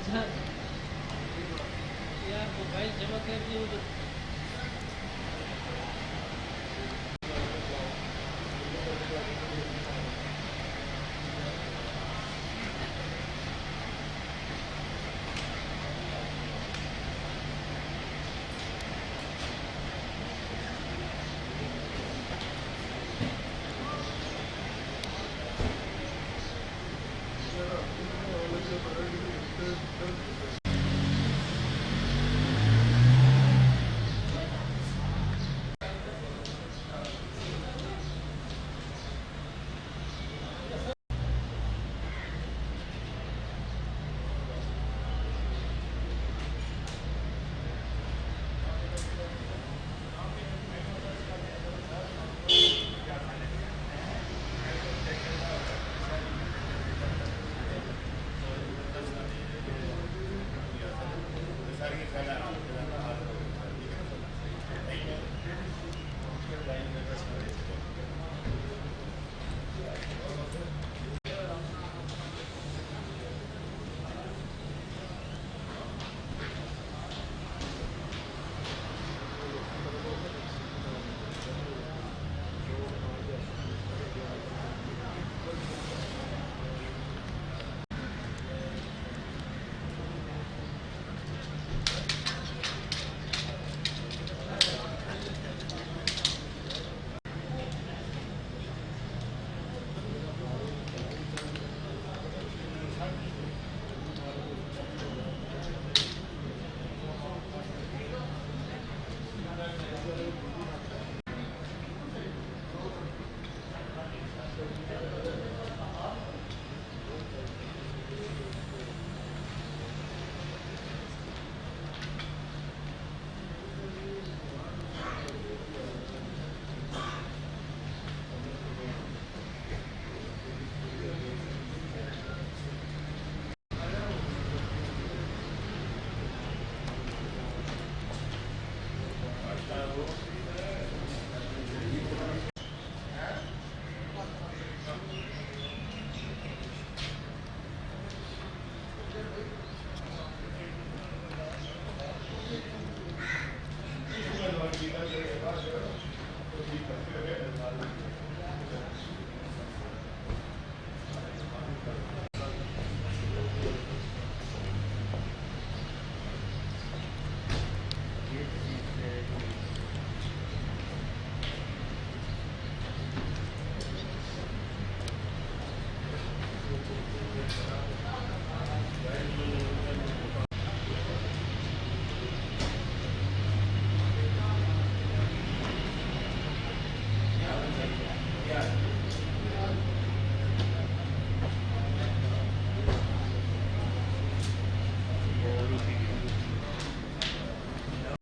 यार मोबाइल जमा कर दिए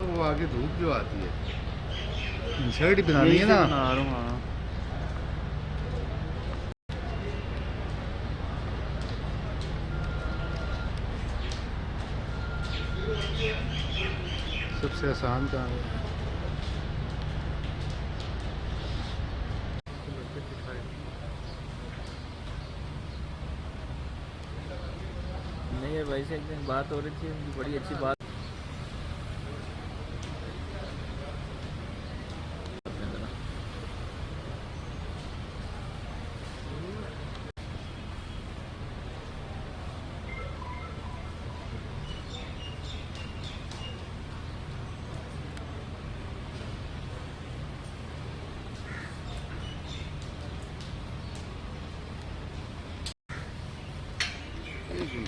तो वो आगे धूप जो आती है, शर्ट बनानी है ना। बना रहा हूँ हाँ। सबसे आसान काम है। नहीं यार भाई से एक दिन बात हो रही थी, उनकी बड़ी अच्छी बात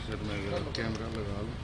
सर मैं कैमरा लगा लूँ।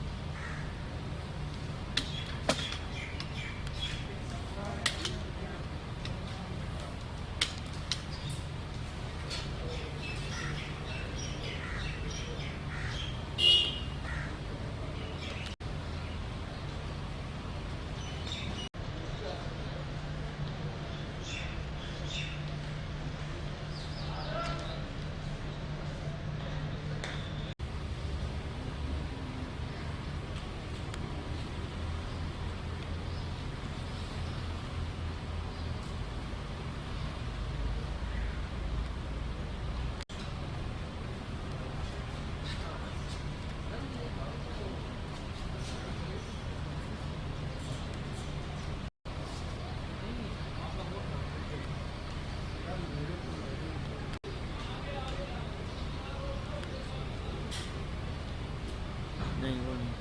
नहीं वो नहीं।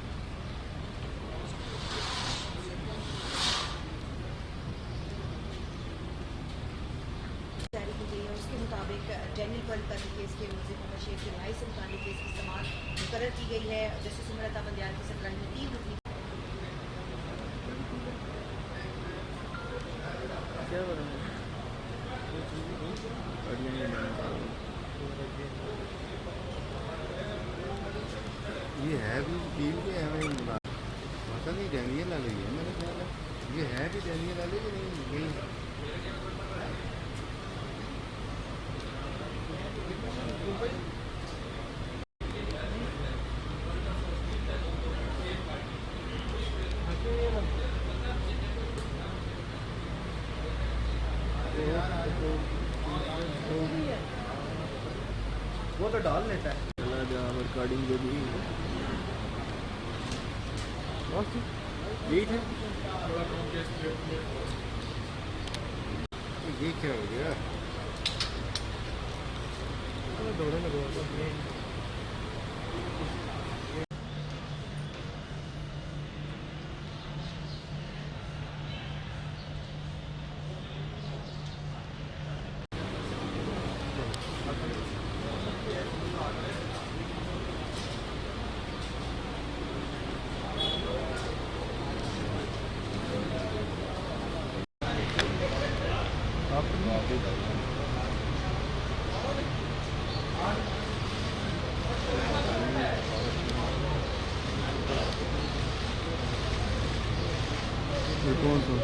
जारी की गई है उसके मुताबिक डैनियल पर्ल कत्ल केस के मुलजिम मोहम्मद शेख की रिहाई से मुताबिक केस की समाअत मुकर्रर की गई है। जस्टिस उमर अता बंदियाल की सरबराही में 3 रुकनी क्या बनाऊँ बढ़िया नहीं बना। ये है भी वकील के हमें पता नहीं डैनियल वाले ही है मेरे ख्याल है। ये है भी डैनियल वाले कि नहीं वो तो डाल लेता है। चला जहाँ रिकॉर्डिंग जो भी यही थे। ये क्या हो गया? ये कौन सा?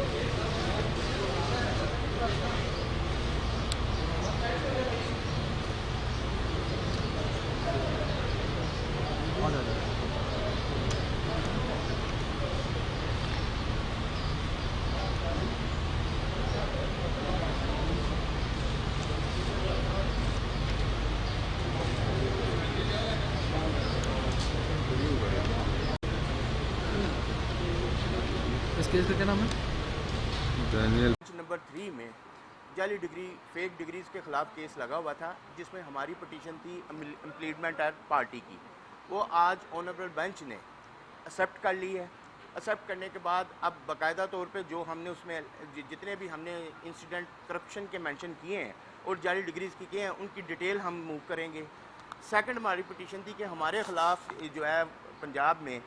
इस केस का क्या नाम है? डैनियल। नंबर 3 में जाली डिग्री फेक डिग्रीज़ के ख़िलाफ़ केस लगा हुआ था, जिसमें हमारी पटिशन थी इम्प्लीडमेंट एक्ट पार्टी की। वो आज ऑनरेबल बेंच ने एक्सेप्ट कर ली है। एक्सेप्ट करने के बाद अब बाकायदा तौर पे जो हमने उसमें जितने भी हमने इंसिडेंट करप्शन के मेंशन किए हैं और जाली डिग्रीज़ की किए हैं, उनकी डिटेल हम मूव करेंगे। सेकंड हमारी पटिशन थी कि हमारे ख़िलाफ़ जो है पंजाब में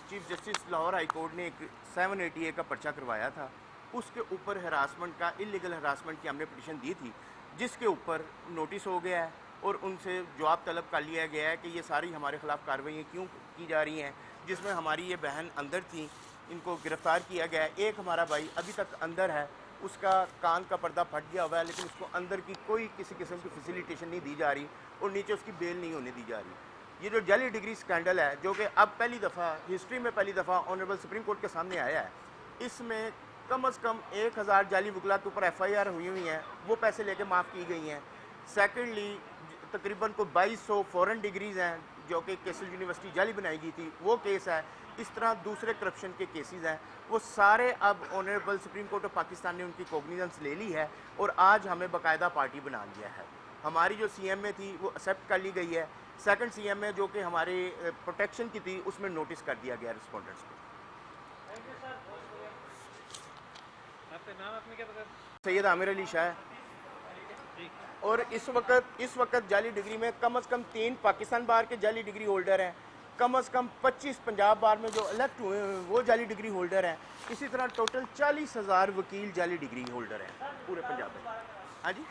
chief justice Lahore high court ने एक 780A का पर्चा करवाया था। उसके ऊपर हरासमेंट का, इलीगल हरासमेंट की हमने पिटीशन दी थी, जिसके ऊपर नोटिस हो गया है और उनसे जवाब तलब कर लिया गया है कि ये सारी हमारे ख़िलाफ़ कार्रवाइयाँ क्यों की जा रही हैं, जिसमें हमारी ये बहन अंदर थी, इनको गिरफ़्तार किया गया है। एक हमारा भाई अभी तक अंदर है, उसका कान का पर्दा फट गया हुआ है, लेकिन उसको अंदर की कोई किसी किस्म की फैसिलिटेशन नहीं दी जा रही और नीचे उसकी बेल नहीं होने दी जा रही। ये जो जाली डिग्री स्कैंडल है, जो कि अब पहली दफ़ा हिस्ट्री में पहली दफ़ा ऑनरेबल सुप्रीम कोर्ट के सामने आया है, इसमें कम से कम 1000 जाली वकला के ऊपर FIR हुई हुई हैं, वो पैसे लेके माफ़ की गई हैं। सेकेंडली तकरीबन को 2200 फ़ॉरेन डिग्रीज़ हैं जो कि केसल यूनिवर्सिटी जाली बनाई गई थी, वो केस है। इस तरह दूसरे करप्शन के केसेस हैं, वो सारे अब honourable supreme court of Pakistan ने उनकी कॉग्निजेंस ले ली है और आज हमें बाकायदा पार्टी बना लिया है। हमारी जो CMA थी वो एक्सेप्ट कर ली गई है। सेकंड CMA जो कि हमारे प्रोटेक्शन की थी, उसमें नोटिस कर दिया गया रिस्पोंडेंट्स को। आपका नाम आपने क्या बताया? सैयद आमिर अली शाह। और इस वक्त जाली डिग्री में कम से कम 3 पाकिस्तान बार के जाली डिग्री होल्डर हैं, कम से कम 25 पंजाब बार में जो इलेक्ट हुए हैं वो जाली डिग्री होल्डर हैं। इसी तरह टोटल 40,000 वकील जाली डिग्री होल्डर हैं पूरे पंजाब में। हाँ जी,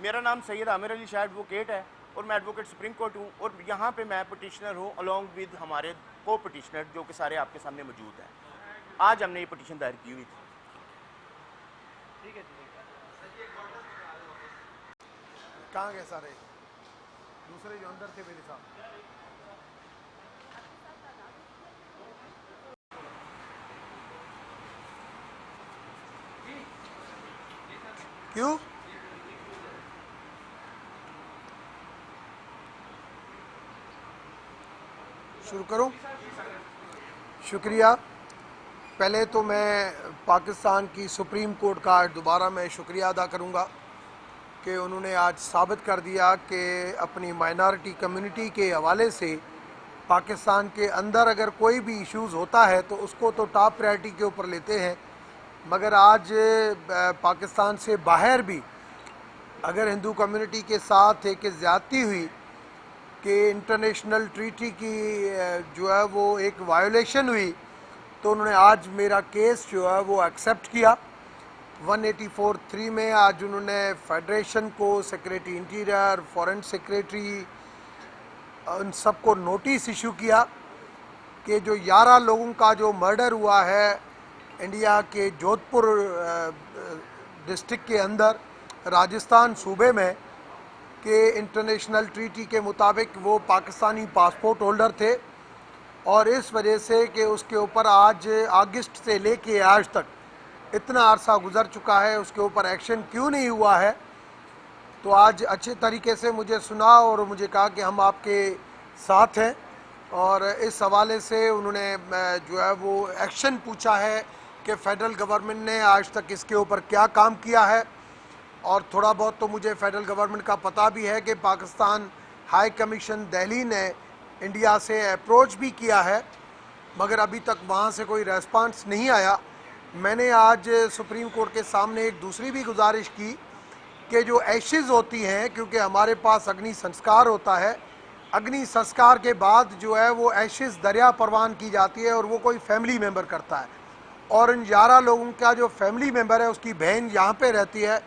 मेरा नाम सैयद आमिर अली शाह एडवोकेट है और मैं एडवोकेट सुप्रीम कोर्ट हूँ और यहाँ पे मैं पटिशनर हूँ अलॉन्ग विद हमारे को पटिशनर जो कि सारे आपके सामने मौजूद हैं। आज हमने ये पटिशन दायर की हुई थी। ठीक है, ठीक है। कहाँ गए सारे दूसरे जो अंदर थे मेरे साथ? क्यों? शुरू करूं? शुक्रिया। पहले तो मैं पाकिस्तान की सुप्रीम कोर्ट का दोबारा मैं शुक्रिया अदा करूंगा कि उन्होंने आज साबित कर दिया कि अपनी माइनॉरिटी कम्युनिटी के हवाले से पाकिस्तान के अंदर अगर कोई भी इश्यूज़ होता है तो उसको तो टॉप प्रायोरिटी के ऊपर लेते हैं, मगर आज पाकिस्तान से बाहर भी अगर हिंदू कम्युनिटी के साथ एक ज़्यादती हुई कि इंटरनेशनल ट्रीटी की जो है वो एक वायोलेशन हुई, तो उन्होंने आज मेरा केस जो है वो एक्सेप्ट किया। 184(3) में आज उन्होंने फेडरेशन को, सेक्रेटरी इंटीरियर, फॉरेन सेक्रेटरी, उन सबको नोटिस इशू किया कि जो 11 लोगों का जो मर्डर हुआ है इंडिया के जोधपुर डिस्ट्रिक्ट के अंदर राजस्थान सूबे में, कि इंटरनेशनल ट्रीटी के मुताबिक वो पाकिस्तानी पासपोर्ट होल्डर थे, और इस वजह से कि उसके ऊपर आज अगस्त से लेके आज तक इतना अरसा गुजर चुका है, उसके ऊपर एक्शन क्यों नहीं हुआ है। तो आज अच्छे तरीके से मुझे सुना और मुझे कहा कि हम आपके साथ हैं, और इस हवाले से उन्होंने जो है वो एक्शन पूछा है कि फ़ेडरल गवर्नमेंट ने आज तक इसके ऊपर क्या काम किया है। और थोड़ा बहुत तो मुझे फ़ेडरल गवर्नमेंट का पता भी है कि पाकिस्तान हाई कमीशन दिल्ली ने इंडिया से अप्रोच भी किया है, मगर अभी तक वहाँ से कोई रेस्पॉन्स नहीं आया। मैंने आज सुप्रीम कोर्ट के सामने एक दूसरी भी गुजारिश की कि जो एशेज़ होती हैं, क्योंकि हमारे पास अग्नि संस्कार होता है, अग्नि संस्कार के बाद जो है वो एशेज़ दरिया परवान की जाती है और वो कोई फैमिली मेम्बर करता है, और इन 11 लोगों का जो फैमिली मेम्बर है उसकी बहन यहाँ पे रहती है,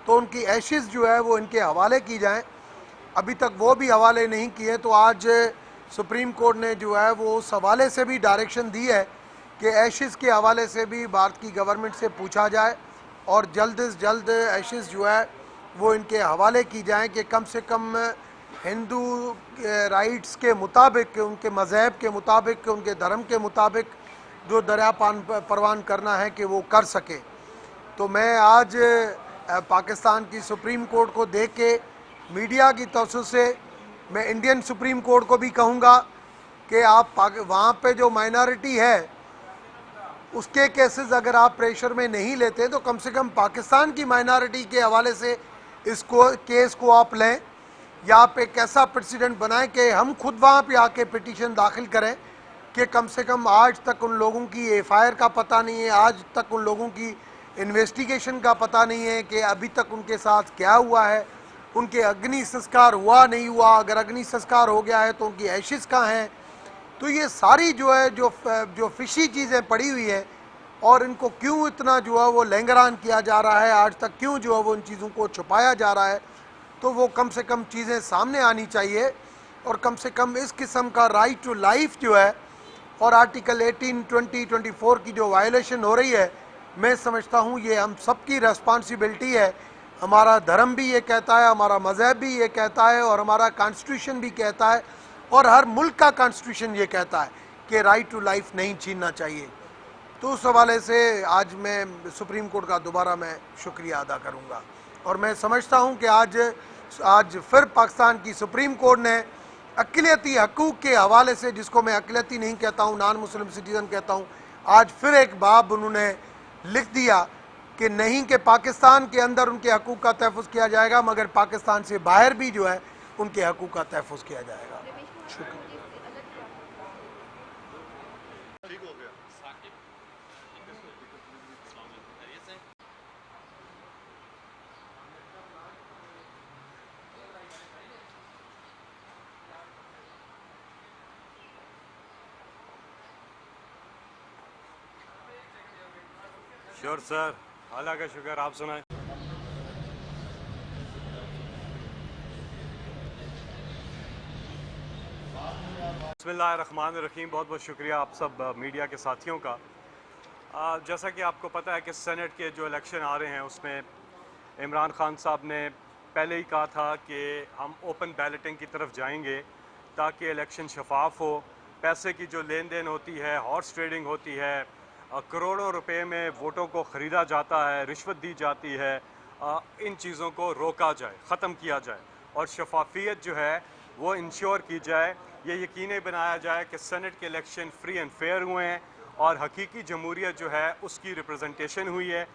तो उनकी एशेज़ जो है वो इनके हवाले की जाएं। अभी तक वो भी हवाले नहीं किए, तो आज सुप्रीम कोर्ट ने जो है वो उस हवाले से भी डायरेक्शन दी है कि एशेज़ के हवाले से भी भारत की गवर्नमेंट से पूछा जाए, और जल्द से जल्द एशेज़ जो है वो इनके हवाले की जाएं कि कम से कम हिंदू राइट्स के मुताबिक, उनके मज़हब के मुताबिक, उनके धर्म के मुताबिक जो दरिया परवान करना है कि वो कर सके। तो मैं आज पाकिस्तान की सुप्रीम कोर्ट को देख के मीडिया की तरफ से मैं इंडियन सुप्रीम कोर्ट को भी कहूँगा कि आप वहाँ पे जो माइनॉरिटी है उसके केसेस अगर आप प्रेशर में नहीं लेते तो कम से कम पाकिस्तान की माइनॉरिटी के हवाले से इसको केस को आप लें, या आप एक ऐसा प्रेसिडेंट बनाएं कि हम खुद वहाँ पे आके पिटीशन दाखिल करें कि कम से कम आज तक उन लोगों की एफआईआर का पता नहीं है, आज तक उन लोगों की इन्वेस्टिगेशन का पता नहीं है कि अभी तक उनके साथ क्या हुआ है, उनके अग्नि संस्कार हुआ नहीं हुआ, अगर अग्नि संस्कार हो गया है तो उनकी एशेज़ कहाँ हैं। तो ये सारी जो है जो फिशी चीज़ें पड़ी हुई हैं, और इनको क्यों इतना जो है वो लैंगरान किया जा रहा है, आज तक क्यों जो है वो इन चीज़ों को छुपाया जा रहा है, तो वो कम से कम चीज़ें सामने आनी चाहिए। और कम से कम इस किस्म का राइट टू लाइफ जो है और आर्टिकल 18, 20, 24 की जो वायलेशन हो रही है, मैं समझता हूँ ये हम सबकी रेस्पॉन्सिबिलिटी है। हमारा धर्म भी ये कहता है, हमारा मज़हब भी ये कहता है, और हमारा कॉन्स्टिट्यूशन भी कहता है, और हर मुल्क का कॉन्स्टिट्यूशन ये कहता है कि राइट टू लाइफ नहीं छीनना चाहिए। तो उस हवाले से आज मैं सुप्रीम कोर्ट का दोबारा मैं शुक्रिया अदा करूँगा, और मैं समझता हूँ कि आज फिर पाकिस्तान की सुप्रीम कोर्ट ने अक़लियती हकूक़ के हवाले से, जिसको मैं अक़लियती नहीं कहता हूँ, नॉन मुस्लिम सिटीज़न कहता हूँ, आज फिर एक बाब उन्होंने लिख दिया कि नहीं कि पाकिस्तान के अंदर उनके हकूक़ का तहफ़्फ़ुज़ किया जाएगा, मगर पाकिस्तान से बाहर भी जो है उनके हकूक़ का तहफ़्फ़ुज़ किया जाएगा। शुक्रिया। श्योर सर, अल्लाह का शुक्र, आप सुनाएं। बिस्मिल्लाहिर्रहमानिर्रहीम। बहुत बहुत शुक्रिया आप सब मीडिया के साथियों का। जैसा कि आपको पता है कि सेनेट के जो इलेक्शन आ रहे हैं उसमें इमरान खान साहब ने पहले ही कहा था कि हम ओपन बैलेटिंग की तरफ जाएंगे ताकि इलेक्शन शफाफ हो। पैसे की जो लेन देन होती है, हॉर्स ट्रेडिंग होती है, करोड़ों रुपए में वोटों को ख़रीदा जाता है, रिश्वत दी जाती है, इन चीज़ों को रोका जाए, ख़त्म किया जाए और शफाफियत जो है वो इंश्योर की जाए। ये यकीनी बनाया जाए कि सेनेट के इलेक्शन फ्री एंड फेयर हुए हैं और हकीकी जमहूरियत जो है उसकी रिप्रेजेंटेशन हुई है।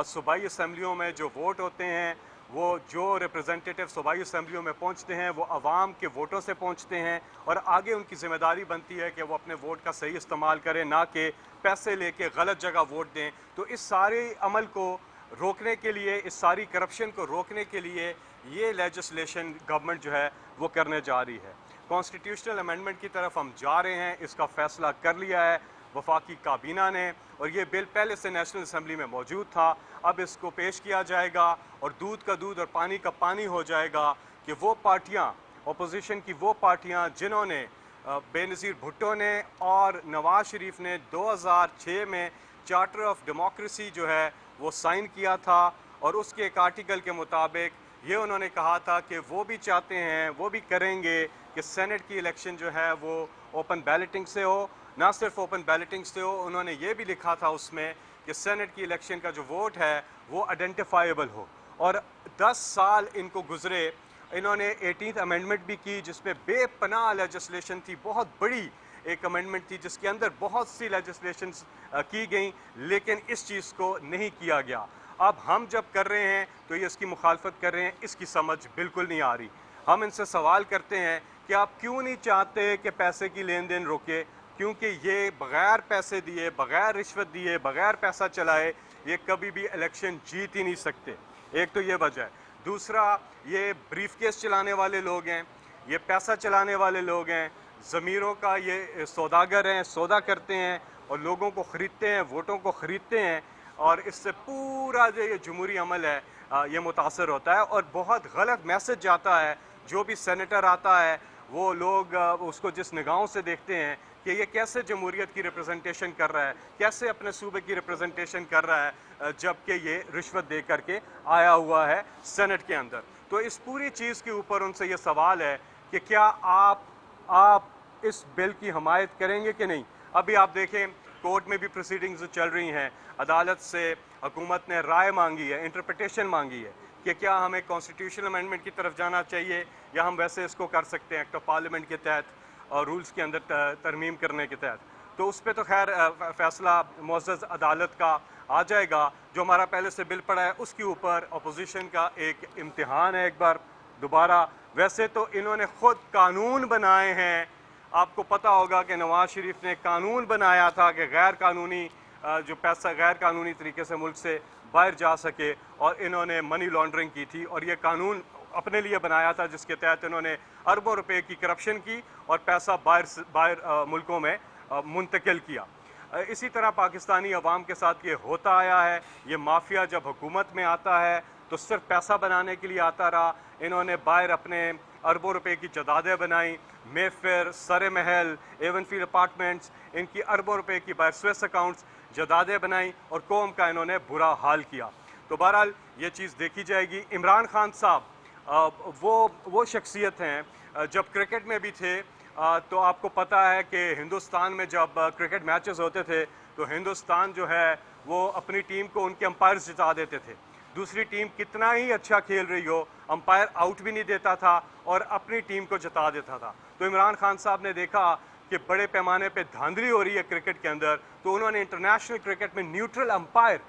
सूबाई असम्बलियों में जो वोट होते हैं वो जो रिप्रेजेंटेटिव सूबाई असम्बलियों में पहुंचते हैं वो आवाम के वोटों से पहुंचते हैं, और आगे उनकी ज़िम्मेदारी बनती है कि वो अपने वोट का सही इस्तेमाल करें, ना कि पैसे लेके गलत जगह वोट दें। तो इस सारे अमल को रोकने के लिए, इस सारी करप्शन को रोकने के लिए ये लेजिस्लेशन गवर्नमेंट जो है वो करने जा रही है। कॉन्स्टिट्यूशनल अमेंडमेंट की तरफ हम जा रहे हैं, इसका फ़ैसला कर लिया है वफाकी काबीना ने, और ये बिल पहले से नेशनल असम्बली में मौजूद था। अब इसको पेश किया जाएगा और दूध का दूध और पानी का पानी हो जाएगा कि वो पार्टियां, अपोजिशन की वो पार्टियां जिन्होंने बेनज़ीर भुट्टो ने और नवाज शरीफ ने 2006 में चार्टर ऑफ डेमोक्रेसी जो है वो साइन किया था, और उसके एक आर्टिकल के मुताबिक ये उन्होंने कहा था कि वो भी चाहते हैं, वो भी करेंगे कि सेनेट की इलेक्शन जो है वो ओपन बैलेटिंग से हो। ना सिर्फ ओपन बैलेटिंग से हो, उन्होंने ये भी लिखा था उसमें कि सेनेट की इलेक्शन का जो वोट है वो आइडेंटिफाइबल हो। और 10 साल इनको गुजरे, इन्होंने 18th अमेंडमेंट भी की जिसमें बेपनाह लेजिस्लेशन थी, बहुत बड़ी एक अमेंडमेंट थी जिसके अंदर बहुत सी लेजिस्लेशन की गई, लेकिन इस चीज़ को नहीं किया गया। अब हम जब कर रहे हैं तो ये इसकी मुखालफत कर रहे हैं, इसकी समझ बिल्कुल नहीं आ रही। हम इनसे सवाल करते हैं कि आप क्यों नहीं चाहते कि पैसे की लेन देन रोके, क्योंकि ये बग़ैर पैसे दिए, बग़ैर रिश्वत दिए, बग़ैर पैसा चलाए ये कभी भी इलेक्शन जीत ही नहीं सकते। एक तो ये वजह है। दूसरा, ये ब्रीफ केस चलाने वाले लोग हैं, ये पैसा चलाने वाले लोग हैं, ज़मीरों का ये सौदागर हैं, सौदा करते हैं और लोगों को ख़रीदते हैं, वोटों को ख़रीदते हैं, और इससे पूरा जो ये जमहूरी अमल है ये मुतासर होता है और बहुत गलत मैसेज जाता है। जो भी सेनेटर आता है वो लोग उसको जिस निगाहों से देखते हैं कि ये कैसे जमहूरियत की रिप्रेजेंटेशन कर रहा है, कैसे अपने सूबे की रिप्रेजेंटेशन कर रहा है, जबकि ये रिश्वत दे करके आया हुआ है सेनेट के अंदर। तो इस पूरी चीज़ के ऊपर उनसे ये सवाल है कि क्या आप इस बिल की हमायत करेंगे कि नहीं। अभी आप देखें कोर्ट में भी प्रोसीडिंग्स चल रही हैं, अदालत से हुकूमत ने राय मांगी है, इंटरप्रिटेशन मांगी है कि क्या हमें कॉन्स्टिट्यूशनल अमेंडमेंट की तरफ जाना चाहिए या हम वैसे इसको कर सकते हैं एक्ट ऑफ पार्लियामेंट के तहत और रूल्स के अंदर तरमीम करने के तहत। तो उस पर तो खैर फ़ैसला मुअज़्ज़ज़ अदालत का आ जाएगा। जो हमारा पहले से बिल पड़ा है उसके ऊपर अपोजिशन का एक इम्तिहान है एक बार दोबारा। वैसे तो इन्होंने ख़ुद कानून बनाए हैं, आपको पता होगा कि नवाज शरीफ ने कानून बनाया था कि गैर कानूनी जो पैसा गैर कानूनी तरीके से मुल्क से बाहर जा सके, और इन्होंने मनी लॉन्ड्रिंग की थी और ये कानून अपने लिए बनाया था जिसके तहत इन्होंने अरबों रुपए की करप्शन की और पैसा बाहर मुल्कों में मुंतकिल किया। इसी तरह पाकिस्तानी अवाम के साथ ये होता आया है। ये माफिया जब हुकूमत में आता है तो सिर्फ पैसा बनाने के लिए आता रहा। इन्होंने बाहर अपने अरबों रुपए की जदादें बनाई, मेफेयर, सरे महल, एवनफील्ड अपार्टमेंट्स, इनकी अरबों रुपए की बाहर स्विस अकाउंट्स जदादें बनाई और कौम का इन्होंने बुरा हाल किया। तो बहरहाल ये चीज़ देखी जाएगी। इमरान खान साहब वो शख्सियत हैं, जब क्रिकेट में भी थे तो आपको पता है कि हिंदुस्तान में जब क्रिकेट मैचेस होते थे तो हिंदुस्तान जो है वो अपनी टीम को उनके अंपायर्स जिता देते थे। दूसरी टीम कितना ही अच्छा खेल रही हो, अंपायर आउट भी नहीं देता था और अपनी टीम को जिता देता था। तो इमरान खान साहब ने देखा कि बड़े पैमाने पे धांधली हो रही है क्रिकेट के अंदर, तो उन्होंने इंटरनेशनल क्रिकेट में न्यूट्रल अंपायर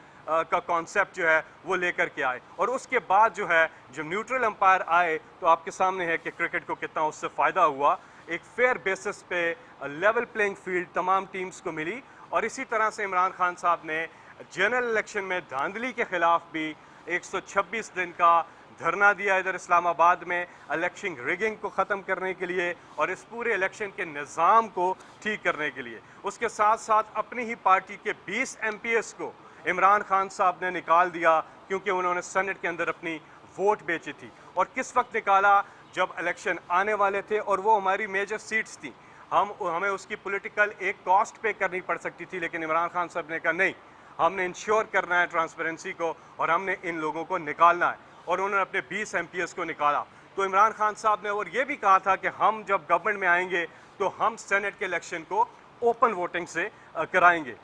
का कॉन्सेप्ट जो है वो लेकर के आए, और उसके बाद जो है जब न्यूट्रल अंपायर आए तो आपके सामने है कि क्रिकेट को कितना उससे फ़ायदा हुआ। एक फेयर बेसिस पे लेवल प्लेइंग फील्ड तमाम टीम्स को मिली। और इसी तरह से इमरान खान साहब ने जनरल इलेक्शन में धांधली के ख़िलाफ़ भी 126 दिन का धरना दिया इधर इस्लामाबाद में इलेक्शन रिगिंग को ख़त्म करने के लिए और इस पूरे इलेक्शन के निज़ाम को ठीक करने के लिए। उसके साथ साथ अपनी ही पार्टी के 20 MPs को इमरान खान साहब ने निकाल दिया क्योंकि उन्होंने सेनेट के अंदर अपनी वोट बेची थी। और किस वक्त निकाला, जब इलेक्शन आने वाले थे और वो हमारी मेजर सीट्स थी, हमें उसकी पॉलिटिकल एक कॉस्ट पे करनी पड़ सकती थी, लेकिन इमरान खान साहब ने कहा नहीं, हमने इंश्योर करना है ट्रांसपेरेंसी को और हमने इन लोगों को निकालना है, और उन्होंने अपने 20 MPs को निकाला। तो इमरान खान साहब ने और ये भी कहा था कि हम जब गवर्नमेंट में आएंगे तो हम सेनेट के इलेक्शन को ओपन वोटिंग से कराएंगे।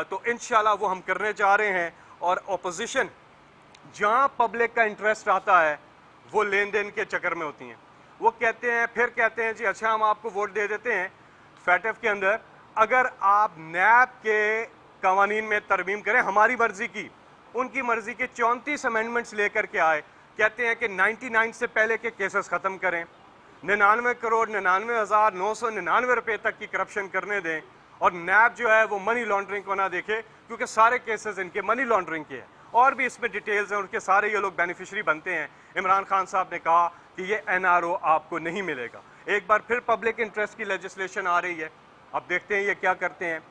तो इंशाल्लाह वो हम करने जा रहे हैं। और अपोजिशन जहाँ पब्लिक का इंटरेस्ट आता है वो लेन देन के चक्कर में होती हैं। वो कहते हैं, फिर कहते हैं जी अच्छा हम आपको वोट दे देते हैं फैटफ के अंदर अगर आप नैब के कवानीन में तरमीम करें हमारी मर्जी की। उनकी मर्जी के 34 अमेंडमेंट्स लेकर के आए कहते हैं कि 99 से पहले के केसेस ख़त्म करें, 99,99,999 रुपए तक की करप्शन करने दें, और नैब जो है वो मनी लॉन्ड्रिंग को ना देखे, क्योंकि सारे केसेस इनके मनी लॉन्ड्रिंग के हैं। और भी इसमें डिटेल्स हैं, उनके सारे ये लोग बेनिफिशरी बनते हैं। इमरान खान साहब ने कहा कि ये NRO आपको नहीं मिलेगा। एक बार फिर पब्लिक इंटरेस्ट की लेजिस्लेशन आ रही है, अब देखते हैं ये क्या करते हैं।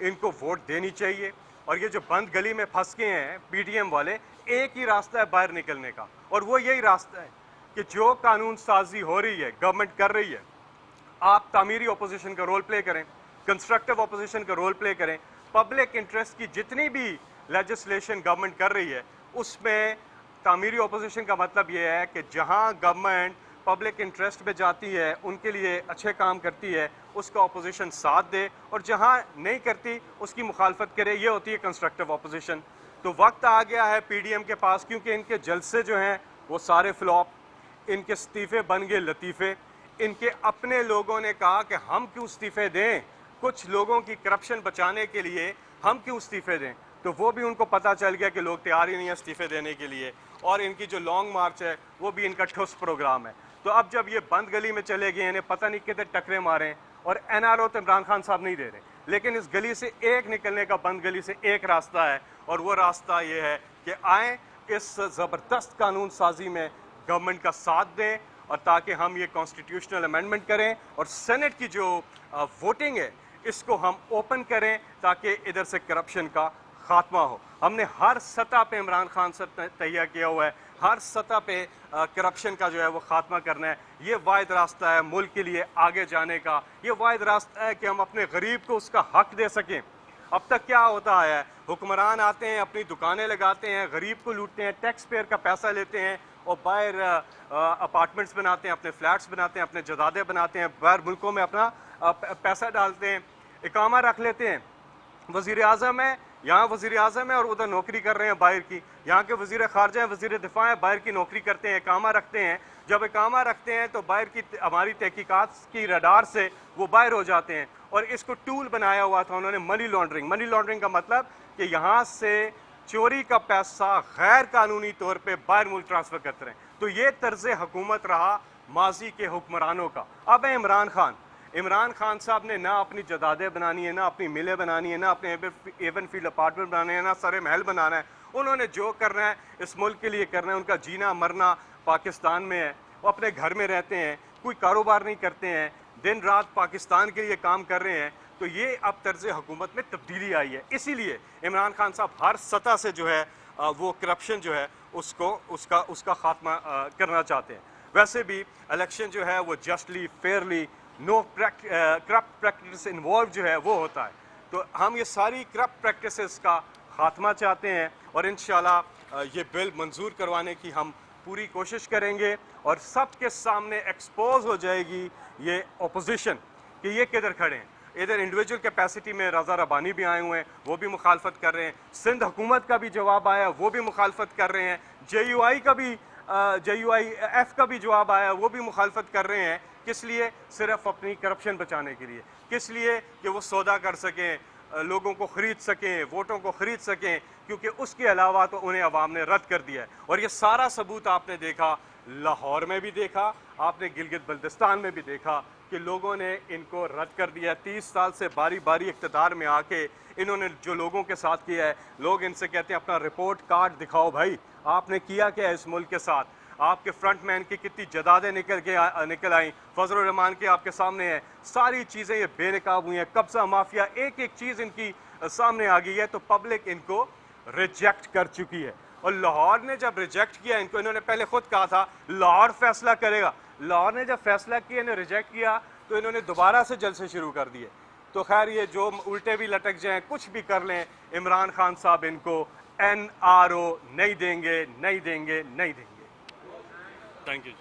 इनको वोट देनी चाहिए, और ये जो बंद गली में फंस गए हैं PDM वाले, एक ही रास्ता है बाहर निकलने का, और वो यही रास्ता है कि जो कानून साजी हो रही है, गवर्नमेंट कर रही है, आप तामीरी अपोजिशन का रोल प्ले करें, कंस्ट्रक्टिव अपोजिशन का रोल प्ले करें। पब्लिक इंटरेस्ट की जितनी भी लेजिस्लेशन गवर्नमेंट कर रही है, उसमें तामीरी अपोजिशन का मतलब ये है कि जहां गवर्नमेंट पब्लिक इंटरेस्ट पे जाती है, उनके लिए अच्छे काम करती है, उसका अपोजिशन साथ दे, और जहां नहीं करती उसकी मुखालफत करे। ये होती है कंस्ट्रक्टिव अपोजिशन। तो वक्त आ गया है PDM के पास, क्योंकि इनके जलसे जो हैं वो सारे फ्लॉप, इनके इस्तीफे बन गए लतीफ़े। इनके अपने लोगों ने कहा कि हम क्यों इस्तीफे दें, कुछ लोगों की करप्शन बचाने के लिए हम क्यों इस्तीफे दें। तो वो भी उनको पता चल गया कि लोग तैयार ही नहीं है इस्तीफे देने के लिए, और इनकी जो लॉन्ग मार्च है वो भी इनका ठुस प्रोग्राम है। तो अब जब ये बंद गली में चले गए, इन्हें पता नहीं कितने टकरे मारें, और NRO तो इमरान खान साहब नहीं दे रहे, लेकिन इस गली से एक निकलने का, बंद गली से एक रास्ता है, और वो रास्ता ये है कि आए इस ज़बरदस्त कानून साजी में गवर्नमेंट का साथ दें, और ताकि हम ये कॉन्स्टिट्यूशनल अमेंडमेंट करें, और सेनेट की जो वोटिंग है इसको हम ओपन करें, ताकि इधर से करप्शन का खात्मा हो। हमने हर सतह पे इमरान खान से तैयार किया हुआ है, हर सतह पे करप्शन का जो है वो खात्मा करना है। ये वाहिद रास्ता है मुल्क के लिए आगे जाने का, ये वाहिद रास्ता है कि हम अपने गरीब को उसका हक दे सकें। अब तक क्या होता है, हुक्मरान आते हैं, अपनी दुकानें लगाते हैं, गरीब को लूटते हैं, टैक्स पेयर का पैसा लेते हैं, और बाहर अपार्टमेंट्स बनाते हैं, अपने फ्लैट्स बनाते हैं, अपने जदादे बनाते हैं, बाहर मुल्कों में अपना पैसा डालते हैं, इकामा रख लेते हैं। वज़ीर आज़म है, यहाँ वज़ीर आज़म है, और उधर नौकरी कर रहे हैं बाहर की। यहाँ के वज़ीर ख़ारजा हैं, वज़ीर दिफ़ा है, बाहर की नौकरी करते हैं, इकामा रखते हैं। जब इकामा रखते हैं तो बाहर की हमारी तहकीकात की रडार से वो बाहर हो जाते हैं, और इसको टूल बनाया हुआ था उन्होंने मनी लॉन्ड्रिंग। मनी लॉन्ड्रिंग का मतलब कि यहाँ से चोरी का पैसा गैर कानूनी तौर पर बाहर मुल्क ट्रांसफ़र करते रहे। तो ये तर्ज़ हुकूमत रहा माजी के हुक्मरानों का। अब है इमरान खान साहब ने ना अपनी जदादें बनानी है, ना अपनी मिलें बनानी है, ना अपने एवन फील्ड अपार्टमेंट बनाने हैं, ना सारे महल बनाना है। उन्होंने जो करना है इस मुल्क के लिए करना है। उनका जीना मरना पाकिस्तान में है, वो अपने घर में रहते हैं, कोई कारोबार नहीं करते हैं, दिन रात पाकिस्तान के लिए काम कर रहे हैं। तो ये अब तर्ज हुकूमत में तब्दीली आई है, इसीलिए इमरान खान साहब हर सतह से जो है वो करप्शन जो है उसका खात्मा करना चाहते हैं। वैसे भी इलेक्शन जो है वो justly, fairly, no corrupt practice involve जो है वो होता है। तो हम ये सारी करप्ट प्रैक्टिसेस का खात्मा चाहते हैं, और इंशाल्लाह ये बिल मंजूर करवाने की हम पूरी कोशिश करेंगे, और सबके सामने एक्सपोज हो जाएगी ये अपोजिशन कि ये किधर खड़े हैं। इधर इंडिविजुअल कैपेसिटी में रज़ा रबानी भी आए हुए हैं, वो भी मुखालफत कर रहे हैं। सिंध हुकूमत का भी जवाब आया, वो भी मुखालफत कर रहे हैं। JUIF का भी जवाब आया, वो भी मुखालफत कर रहे हैं। किस लिए? सिर्फ अपनी करप्शन बचाने के लिए। किस लिए? कि वो सौदा कर सकें, लोगों को ख़रीद सकें, वोटों को ख़रीद सकें, क्योंकि उसके अलावा तो उन्हें अवाम ने रद्द कर दिया है। और ये सारा सबूत आपने देखा, लाहौर में भी देखा, आपने गिलगित बल्तिस्तान में भी देखा कि लोगों ने इनको रद्द कर दिया। 30 साल से बारी बारी इक़्तिदार में आके इन्होंने जो लोगों के साथ किया है, लोग इनसे कहते हैं अपना रिपोर्ट कार्ड दिखाओ भाई, आपने किया क्या है इस मुल्क के साथ। आपके फ्रंट मैन की कितनी जदादें निकल आई, फजल रहमान के आपके सामने है, सारी चीज़ें ये बेनकाब हुई हैं। कब्ज़ा माफिया, एक एक चीज़ इनकी सामने आ गई है। तो पब्लिक इनको रिजेक्ट कर चुकी है, और लाहौर ने जब रिजेक्ट किया इनको, इन्होंने पहले खुद कहा था लाहौर फैसला करेगा। लाहौर ने जब फैसला किया, इन्हें रिजेक्ट किया, तो इन्होंने दोबारा से जलसे शुरू कर दिए। तो खैर ये जो उल्टे भी लटक जाएं, कुछ भी कर लें, इमरान खान साहब इनको NRO नहीं देंगे, नहीं देंगे, नहीं देंगे। Thank you.